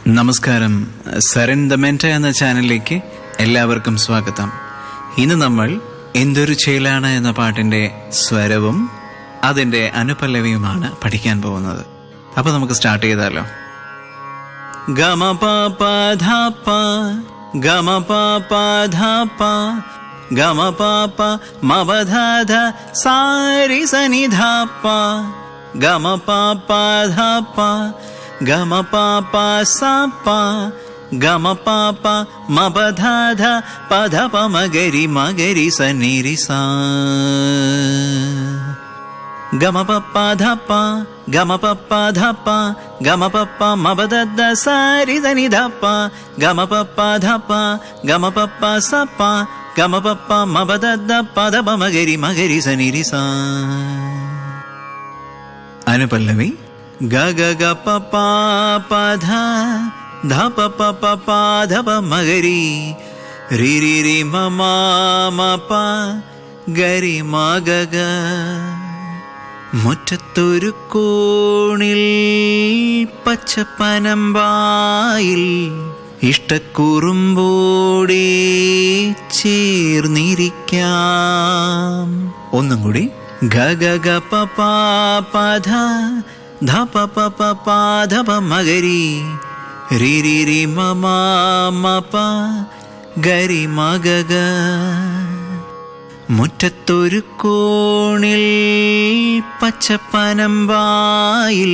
നമസ്കാരം. സരൻ ദ മെന്റ എന്ന ചാനലിലേക്ക് എല്ലാവർക്കും സ്വാഗതം. ഇന്ന് നമ്മൾ എന്തൊരു ചേലാണ് എന്ന പാട്ടിന്റെ സ്വരവും അതിന്റെ അനുപല്ലവിയുമാണ് പഠിക്കാൻ പോകുന്നത്. അപ്പൊ നമുക്ക് സ്റ്റാർട്ട് ചെയ്താലോ. ഗമ പാപ ധപ ഗമ പാപ ധപ ഗമ പാപ മവധ സാരി സനി ധപ ഗമ പാപ ധപ ഗമ പാപ സപ ഗമ പാപ മപധ പധപ മഗരി മഗരി സനിരി സ ഗമ പപ്പ ധപ ഗമ പപ്പ ധപ ഗമ പപ്പ മപധ സാരി ധനി ധപ ഗമ പപ്പ ധപ ഗമ പപ്പ സപ ഗമ പപ്പ മപധ പധപ മഗരി മഗരി സനിരി സ. അനുപല്ലവി ഗ ഗ ഗ പ പ പ ധ ധ പ പ പ പ ധ പ മഗരി രി രി രി മ മ മ പ ഗരി മ ഗ ഗ. മുറ്റത്തൊരു കോണിൽ പച്ചപ്പനമ്പായിൽ ഇഷ്ടക്കുറുമ്പോടെ ചേർന്നിരിക്കാം. ഒന്നും കൂടി. ഗ ഗ ഗ പ പ പ ധ ധ പ പ പ പ ധ പ മഗരി രി രി രി മ മ മ പ ഗരി മ ഗ ഗ. മുറ്റത്തൊരു കോണിൽ പച്ചപ്പനമ്പായിൽ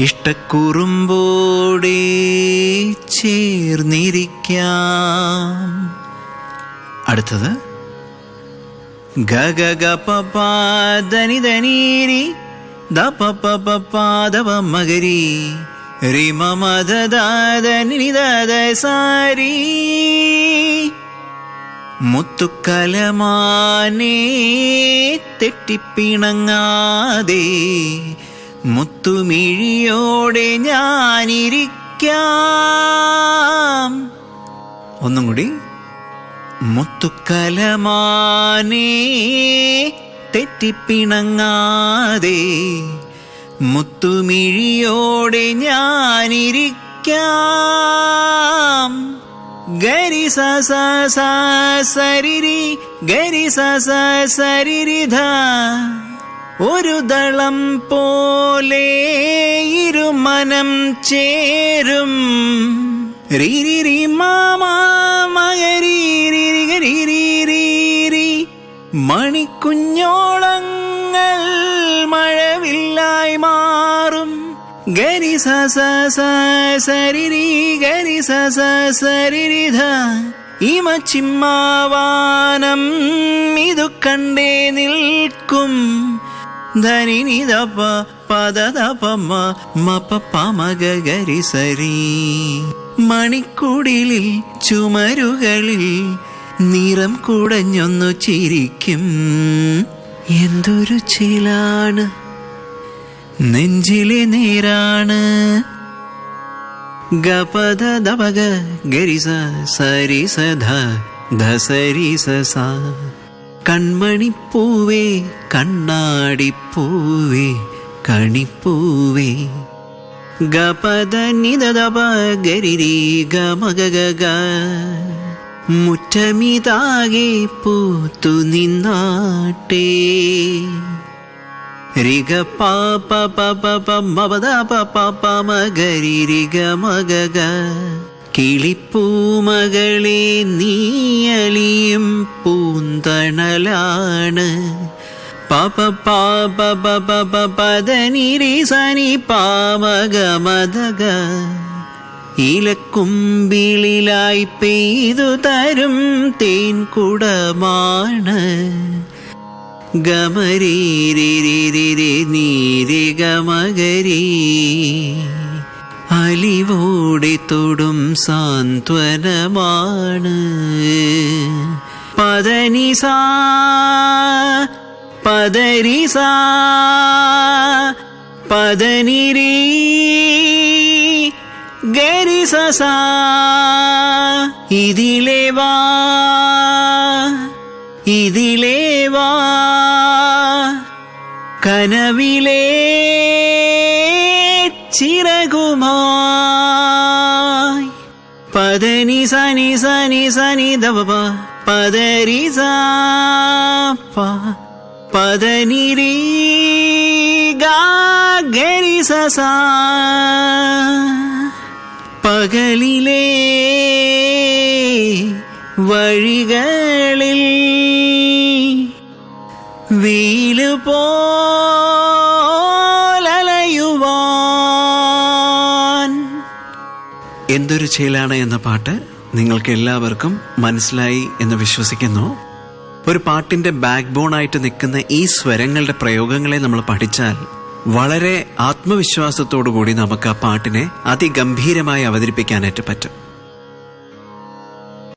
ഇഷ്ടക്കുറുമ്പോടെ ചേർന്നിരിക്കാം. അടുത്തത് ഗ ഗ ഗ പ പ ധനി ധനി രി ധ പ പ പ പ ധ പ മഗരി രി മ മ ധ ധ ധനി ധ ധ സാരി. മുത്തുക്കലമാനേ തെറ്റിപ്പിണങ്ങാതെ മുത്തുമിഴിയോടെ ഞാനിരിക്കാം. ഒന്നും കൂടി. മുത്തുക്കലമാനേ തെറ്റിപ്പിണങ്ങാതെ മുത്തുമിഴിയോടെ ഞാനിരിക്കാം. ഗരി സ സ സ സരിരി ഗരി സ സ സരിരി ധ. ഒരു ദളം പോലെ ഇരുമനം ചേരും രി രി രി മാമ മഗരി രി രി ഗരി രി രി രി. മണിക്കുഞ്ഞോളങ്ങൾ മഴവില്ലായി മാറും ഗരി സ സ സ സരിരി ഗരി സ സ സരിരി ധ. ഇമ ചിമ്മാവാനം ഇതു കണ്ടേ നിൽക്കും ധനി നി ധ പ പദ ധ പ മ മ പ പ മ ഗ ഗരി സരി. മണിക്കുടിലിൽ ചുമരുകളിൽ നിറം കുടഞ്ഞൊന്നു ചിരിക്കും. എന്തൊരു ചേലാണ്, നെഞ്ചിലെ നേരാണ്. ഗ പദ ധ പ ഗ ഗരി സ സരി സ ധ ധ സരി സ സ. കൺമണിപ്പൂവേ കണ്ണാടിപ്പൂവേ കണിപ്പൂവേ ഗ പദ നി ധ ധ പ ഗരി രി ഗ മ ഗ ഗ ഗ. മുറ്റമിതാകെ പൂത്തു നിന്നാട്ടെ രി ഗ പ പ പ പ പ മ പ ധ പ പ പ മ ഗരി രി ഗ മ ഗ ഗ. കിളിപ്പൂമകളെ നീയലിയും പൂന്തണലാണ് പ പ പ പ പ പ പ പ ധ നി രി സ നി പ മ ഗ മ ധ ഗ. ഇലക്കുമ്പിളിലായി പെയ്തു തരും തേൻ കുടമാണ് ഗമരി രി രി രി രി നീ രി ഗമഗരി. അലിവോടെ തൊടും സാന്ത്വനമാണ് പദനി സാ പദരി സാ പദനി രി ഗരി സ സ. ഇതിലേ വാ ഇതിലേ വാ കനവിലേ ചിര ചിറകുമായി പദനി സനി സനി സനി ദവ പദരി പദനി രീ ഗരി സ പകലിലെ വഴികളിൽ വീല് പോലലയുവാൻ. എന്തൊരു ചേലാണ് എന്ന പാട്ട് നിങ്ങൾക്ക് എല്ലാവർക്കും മനസ്സിലായി എന്ന് വിശ്വസിക്കുന്നു. ഒരു പാട്ടിന്റെ ബാക്ക് ബോണായിട്ട് നിൽക്കുന്ന ഈ സ്വരങ്ങളുടെ പ്രയോഗങ്ങളെ നമ്മൾ പഠിച്ചാൽ വളരെ ആത്മവിശ്വാസത്തോടു കൂടി നമുക്ക് ആ പാട്ടിനെ അതിഗംഭീരമായി അവതരിപ്പിക്കാനായിട്ട് പറ്റും.